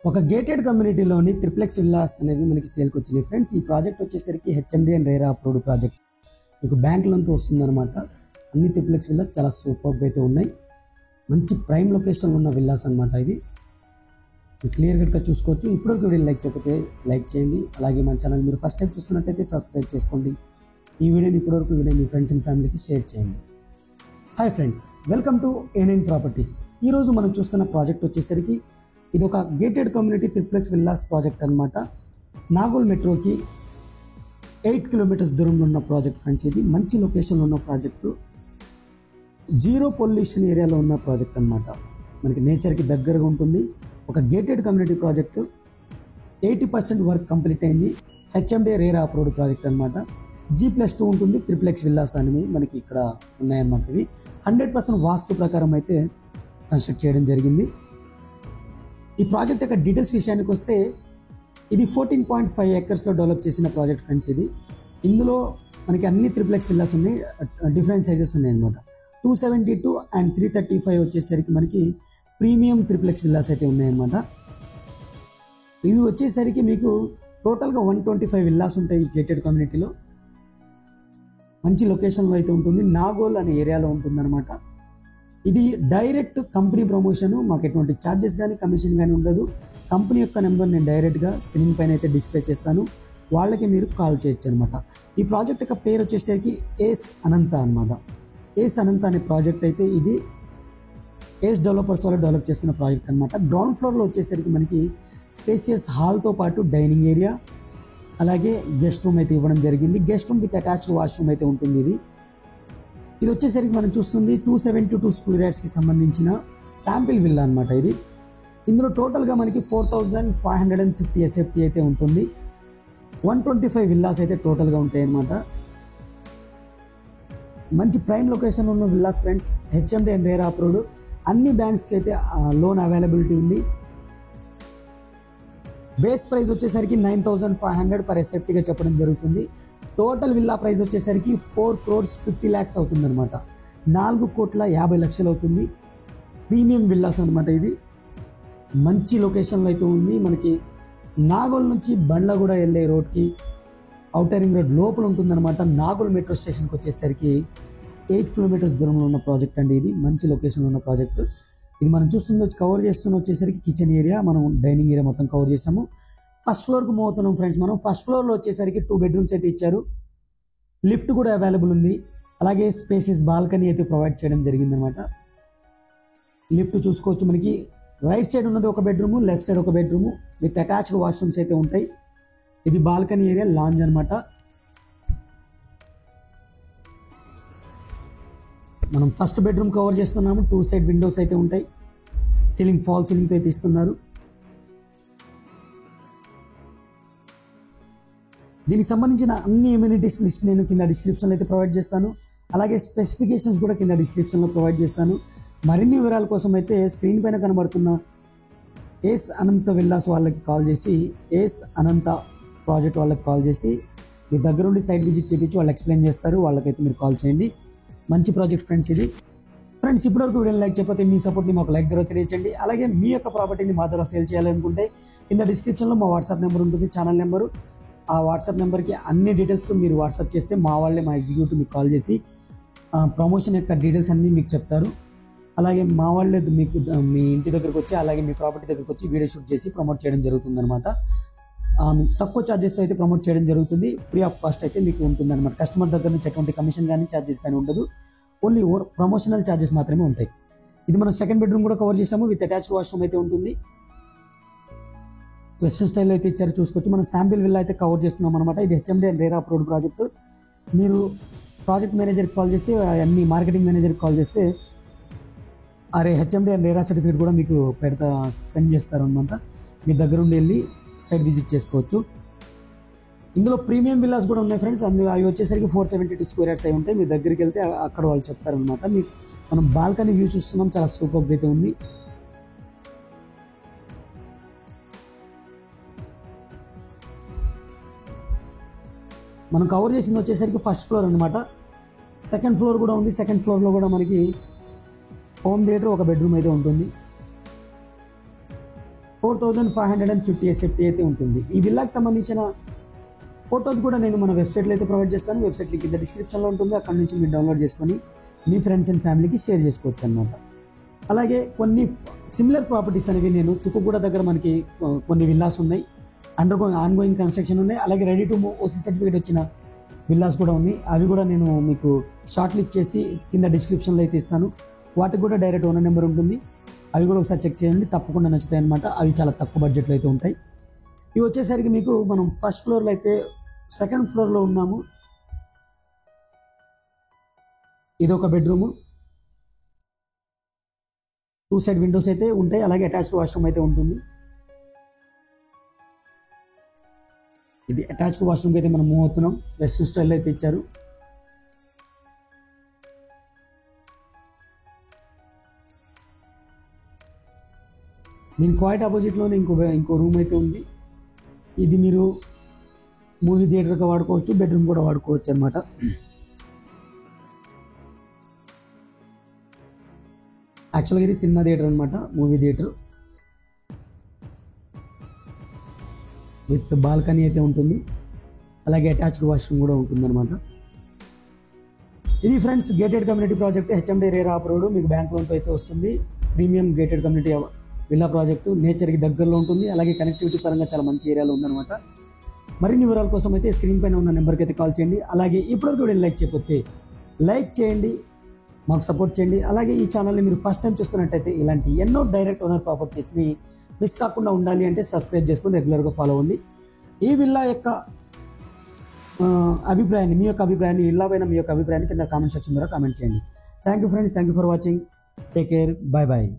ఒక gated కమ్యూనిటీలోని triplex villas అనేవి మనకి సేల్కి వచ్చినాయి ఫ్రెండ్స్. ఈ ప్రాజెక్ట్ వచ్చేసరికి HMD and RERA approved project. మీకు బ్యాంక్ లోన్తో వస్తుందన్నమాట. అన్ని త్రిప్లెక్స్ విల్లాస్ చాలా సూపర్గా అయితే ఉన్నాయి. మంచి ప్రైమ్ లొకేషన్లో ఉన్న విల్లాస్ అనమాట. ఇది క్లియర్ కట్గా చూసుకోవచ్చు. ఇప్పటివరకు వీడియో లైక్ చేయకపోతే లైక్ చేయండి. అలాగే మన ఛానల్ మీరు ఫస్ట్ టైం చూస్తున్నట్టయితే సబ్స్క్రైబ్ చేసుకోండి. ఈ వీడియోని ఇప్పటివరకు మీ ఫ్రెండ్స్ అండ్ ఫ్యామిలీకి షేర్ చేయండి. Hi friends, welcome to A9 properties. ఈరోజు మనం చూస్తున్న ప్రాజెక్ట్ వచ్చేసరికి ఇది ఒక gated community triplex villas project అనమాట. నాగోల్ మెట్రోకి 8 కిలోమీటర్స్ దూరంలో ఉన్న ప్రాజెక్ట్ ఫ్రెండ్స్. ఇది మంచి లొకేషన్లో ఉన్న ప్రాజెక్టు, జీరో పొల్యూషన్ ఏరియాలో ఉన్న ప్రాజెక్ట్ అనమాట. మనకి నేచర్కి దగ్గరగా ఉంటుంది. ఒక gated community project, 80% work complete అయింది. హెచ్ఎండి రేరా అప్రూవ్డ్ ప్రాజెక్ట్ అనమాట. G+2 ఉంటుంది. త్రిప్లెక్స్ విల్లాస్ అనేవి మనకి ఇక్కడ ఉన్నాయన్నమాట. ఇవి 100% వాస్తు ప్రకారం అయితే కన్స్ట్రక్ట్ చేయడం జరిగింది. ఈ ప్రాజెక్ట్ యొక్క డీటెయిల్స్ విషయానికి వస్తే ఇది 14.5 ఏకర్స్లో డెవలప్ చేసిన ప్రాజెక్ట్ ఫ్రెండ్స్. ఇది ఇందులో మనకి అన్ని త్రిప్లెక్స్ విల్లాస్ ఉన్నాయి. డిఫరెంట్ సైజెస్ ఉన్నాయి అనమాట. 272 అండ్ 335 వచ్చేసరికి మనకి ప్రీమియం త్రిప్లెక్స్ విల్లాస్ అయితే ఉన్నాయన్నమాట. ఇవి వచ్చేసరికి మీకు టోటల్గా 125 విల్లాస్ ఉంటాయి ఈ గేటెడ్ కమ్యూనిటీలో. మంచి లొకేషన్లో అయితే ఉంటుంది. నాగోల్ అనే ఏరియాలో ఉంటుందన్నమాట. ఇది డైరెక్ట్ కంపెనీ ప్రమోషన్. మాకు ఎటువంటి ఛార్జెస్ కానీ కమిషన్ కానీ ఉండదు. కంపెనీ యొక్క నెంబర్ నేను డైరెక్ట్గా స్క్రీన్ పైన అయితే డిస్ప్లే చేస్తాను. వాళ్ళకి మీరు కాల్ చేయొచ్చు అనమాట. ఈ ప్రాజెక్ట్ యొక్క పేరు వచ్చేసరికి ఏస్ అనంత అనమాట. ఏస్ అనంత అనే ప్రాజెక్ట్ అయితే ఇది ఏస్ డెవలపర్స్ వాళ్ళు డెవలప్ చేస్తున్న ప్రాజెక్ట్ అనమాట. గ్రౌండ్ ఫ్లోర్లో వచ్చేసరికి మనకి స్పేసియస్ హాల్తో పాటు డైనింగ్ ఏరియా, అలాగే గెస్ట్ రూమ్ అయితే ఇవ్వడం జరిగింది. Guest room with attached washroom అయితే ఉంటుంది. ఇది వచ్చేసరికి మనం చూస్తుంది 272 స్క్వేర్ యార్డ్స్కి సంబంధించిన శాంపిల్ విల్లా అనమాట. ఇది ఇందులో టోటల్గా మనకి 4550 SFT అయితే ఉంటుంది. 125 విల్లాస్ అయితే టోటల్గా ఉంటాయి అన్నమాట. మంచి ప్రైమ్ లొకేషన్ ఉన్న villas friends. HMD and RERA approved. అన్ని బ్యాంక్స్కి అయితే లోన్ అవైలబిలిటీ ఉంది. బేస్ ప్రైస్ వచ్చేసరికి 9500 పర్ SFTగా చెప్పడం జరుగుతుంది. టోటల్ విల్లా ప్రైస్ వచ్చేసరికి 4,50,00,000 అవుతుంది అనమాట. 4,50,00,000 అవుతుంది. ప్రీమియం విల్లాస్ అనమాట. ఇది మంచి లొకేషన్లో అయితే ఉంది. మనకి నాగోల్ నుంచి బండ్లగూడ వెళ్ళే రోడ్కి ఔటర్ రింగ్ రోడ్ లోపల ఉంటుందన్నమాట. నాగోల్ మెట్రో స్టేషన్కి వచ్చేసరికి 8 కిలోమీటర్స్ దూరంలో ఉన్న ప్రాజెక్ట్ అండి. ఇది మంచి లొకేషన్లో ఉన్న ప్రాజెక్ట్. ఇది మనం కవర్ చేస్తున్న వచ్చేసరికి కిచెన్ ఏరియా, మనం డైనింగ్ ఏరియా మొత్తం కవర్ చేసాము. ఫస్ట్ ఫ్లోర్కి మూవ్ అవుతున్నాం ఫ్రెండ్స్. మనం ఫస్ట్ ఫ్లోర్లో వచ్చేసరికి 2 బెడ్రూమ్స్ అయితే ఇచ్చారు. లిఫ్ట్ కూడా అవైలబుల్ ఉంది. అలాగే స్పేసెస్ బాల్కనీ అయితే ప్రొవైడ్ చేయడం జరిగిందనమాట. లిఫ్ట్ చూసుకోవచ్చు. మనకి రైట్ సైడ్ ఉన్నది ఒక బెడ్రూము, లెఫ్ట్ సైడ్ ఒక బెడ్రూము విత్ అటాచ్డ్ వాష్రూమ్స్ అయితే ఉంటాయి. ఇది బాల్కనీ ఏరియా, లాంజ్ అనమాట. మనం ఫస్ట్ బెడ్రూమ్ కవర్ చేస్తున్నాము. 2 సైడ్ విండోస్ అయితే ఉంటాయి. సీలింగ్ ఫాల్ సీలింగ్ అయితే ఇస్తున్నారు. దీనికి సంబంధించిన అన్ని ఎమ్యూనిటీస్ లిస్ట్ నేను కింద డిస్క్రిప్షన్లో అయితే ప్రొవైడ్ చేస్తాను. అలాగే స్పెసిఫికేషన్స్ కూడా కింద డిస్క్రిప్షన్లో ప్రొవైడ్ చేస్తాను. మరిన్ని వివరాల కోసం అయితే స్క్రీన్ పైన కనబడుతున్న ఏస్ అనంత విల్లాస్ వాళ్ళకి కాల్ చేసి, ఏస్ అనంత ప్రాజెక్ట్ వాళ్ళకి కాల్ చేసి మీ దగ్గర ఉండి సైట్ విజిట్ చేయించి వాళ్ళు ఎక్స్ప్లెయిన్ చేస్తారు. వాళ్ళకైతే మీరు కాల్ చేయండి. మంచి ప్రాజెక్ట్ ఫ్రెండ్స్ ఇది. ఫ్రెండ్స్, ఇప్పటివరకు వీడియోని లైక్ చేయకపోతే మీ సపోర్ట్ని మాకు లైక్ ద్వారా తెలియచేయండి. అలాగే మీ యొక్క ప్రాపర్టీని మా ద్వారా సేల్ చేయాలనుకుంటే కింద డిస్క్రిప్షన్లో మా వాట్సాప్ నెంబర్ ఉంటుంది, ఛానల్ నెంబరు. ఆ వాట్సాప్ నెంబర్కి అన్ని డీటెయిల్స్ మీరు వాట్సాప్ చేస్తే మా ఎగ్జిక్యూటివ్ మీకు కాల్ చేసి ప్రమోషన్ యొక్క డీటెయిల్స్ అన్నీ మీకు చెప్తారు. అలాగే మా వాళ్ళే మీకు మీ ఇంటి దగ్గరకు వచ్చి, అలాగే మీ ప్రాపర్టీ దగ్గరకు వచ్చి వీడియో షూట్ చేసి ప్రమోట్ చేయడం జరుగుతుంది అనమాట. తక్కువ ఛార్జెస్తో అయితే ప్రమోట్ చేయడం జరుగుతుంది. ఫ్రీ ఆఫ్ కాస్ట్ అయితే మీకు ఉంటుంది అనమాట. కస్టమర్ దగ్గర నుంచి ఎటువంటి కమిషన్ కానీ ఛార్జెస్ కానీ ఉండదు. ఓన్లీ ప్రమోషనల్ ఛార్జెస్ మాత్రమే ఉంటాయి. ఇది మనం సెకండ్ బెడ్రూమ్ కూడా కవర్ చేసాము. విత్ అటాచ్డ్ వాష్రూమ్ అయితే ఉంటుంది. వెస్టర్న్ స్టైల్లో అయితే ఇచ్చారు, చూసుకోవచ్చు. మనం శాంపిల్ విల్లా అయితే కవర్ చేస్తున్నాం అనమాట. ఇది HMD and RERA approved project. మీరు ప్రాజెక్ట్ మేనేజర్కి కాల్ చేస్తే, అన్ని మార్కెటింగ్ మేనేజర్కి కాల్ చేస్తే హెచ్ఎండి అండ్ రేరా సర్టిఫికేట్ కూడా మీకు సెండ్ చేస్తారు అనమాట. మీ దగ్గర ఉండి వెళ్ళి సైట్ విజిట్ చేసుకోవచ్చు. ఇందులో ప్రీమియం విల్లాస్ కూడా ఉన్నాయి ఫ్రెండ్స్. అందులో అవి వచ్చేసరికి 472 స్క్వేర్ యార్డ్స్ అయి ఉంటాయి. మీ దగ్గరికి వెళ్తే అక్కడ వాళ్ళు చెప్తారనమాట. మీకు మనం బాల్కనీ వ్యూ చూస్తున్నాం, చాలా సూపర్గా అయితే ఉంది. మనం కవర్ చేసింది వచ్చేసరికి ఫస్ట్ ఫ్లోర్ అనమాట. సెకండ్ ఫ్లోర్ కూడా ఉంది. సెకండ్ ఫ్లోర్లో కూడా మనకి హోమ్ థియేటర్, ఒక బెడ్రూమ్ అయితే ఉంటుంది. 4550 SFT అయితే ఉంటుంది. ఈ విల్లాకి సంబంధించిన ఫొటోస్ కూడా నేను మన వెబ్సైట్లో అయితే ప్రొవైడ్ చేస్తాను. వెబ్సైట్ లింక్ కింద డిస్క్రిప్షన్లో ఉంటుంది. అక్కడ నుంచి మీరు డౌన్లోడ్ చేసుకొని మీ ఫ్రెండ్స్ అండ్ ఫ్యామిలీకి షేర్ చేసుకోవచ్చు అనమాట. అలాగే కొన్ని సిమిలర్ ప్రాపర్టీస్ అనేవి నేను తుక్కుగూడ దగ్గర మనకి కొన్ని విల్లాస్ ఉన్నాయి, ఆన్గోయింగ్ కన్స్ట్రక్షన్ ఉన్నాయి. అలాగే ready to move OC certificate వచ్చిన విల్లాస్ కూడా ఉన్నాయి. అవి కూడా నేను మీకు షార్ట్ లిస్ట్ చేసి కింద డిస్క్రిప్షన్లో అయితే ఇస్తాను. వాటికి కూడా డైరెక్ట్ ఓనర్ నెంబర్ ఉంటుంది. అవి కూడా ఒకసారి చెక్ చేయండి, తప్పకుండా నచ్చుతాయి అనమాట. అవి చాలా తక్కువ బడ్జెట్లో అయితే ఉంటాయి. ఇవి వచ్చేసరికి మీకు మనం ఫస్ట్ ఫ్లోర్లో అయితే సెకండ్ ఫ్లోర్లో ఉన్నాము. ఇది ఒక బెడ్రూము, 2 సైడ్ విండోస్ అయితే ఉంటాయి. అలాగే అటాచ్డ్ వాష్రూమ్ అయితే ఉంటుంది. ఇది అటాచ్డ్ వాష్రూమ్కి అయితే మనం మూవ్ అవుతున్నాం. వెస్టర్న్ స్టైల్లో అయితే ఇచ్చారు. దీని క్వైట్ ఆపోజిట్లోనే ఇంకో రూమ్ అయితే ఉంది. ఇది మీరు మూవీ థియేటర్గా వాడుకోవచ్చు, బెడ్రూమ్ కూడా వాడుకోవచ్చు అనమాట. యాక్చువల్గా ఇది సినిమా థియేటర్ అనమాట, మూవీ థియేటర్ విత్ బాల్కనీ అయితే ఉంటుంది. అలాగే అటాచ్డ్ వాష్రూమ్ కూడా ఉంటుంది అనమాట. ఇది friends gated community project HMD RERA approved. మీకు బ్యాంక్ లోన్తో అయితే వస్తుంది. Premium gated community villa project నేచర్కి దగ్గరలో ఉంటుంది. అలాగే కనెక్టివిటీ పరంగా చాలా మంచి ఏరియాలో ఉందన్నమాట. మరిన్ని వివరాల కోసం అయితే స్క్రీన్ పైన ఉన్న నెంబర్కి అయితే కాల్ చేయండి. అలాగే ఇప్పటివరకు వీడియో లైక్ చేయకపోతే లైక్ చేయండి, మాకు సపోర్ట్ చేయండి. అలాగే ఈ ఛానల్ని మీరు ఫస్ట్ టైం చూస్తున్నట్టయితే ఇలాంటి ఎన్నో డైరెక్ట్ ఓనర్ ప్రాపర్టీస్ని మిస్ కాకుండా ఉండాలి అంటే సబ్స్క్రైబ్ చేసుకొని రెగ్యులర్గా ఫాలో అవ్వండి. ఈ విల్లా యొక్క అభిప్రాయాన్ని, మీ యొక్క అభిప్రాయాన్ని, ఇల్లా పైన మీ యొక్క అభిప్రాయాన్ని కింద కామెంట్ సెక్షన్ ద్వారా కామెంట్ చేయండి. Thank you friends, thank you for watching. Take care, bye bye.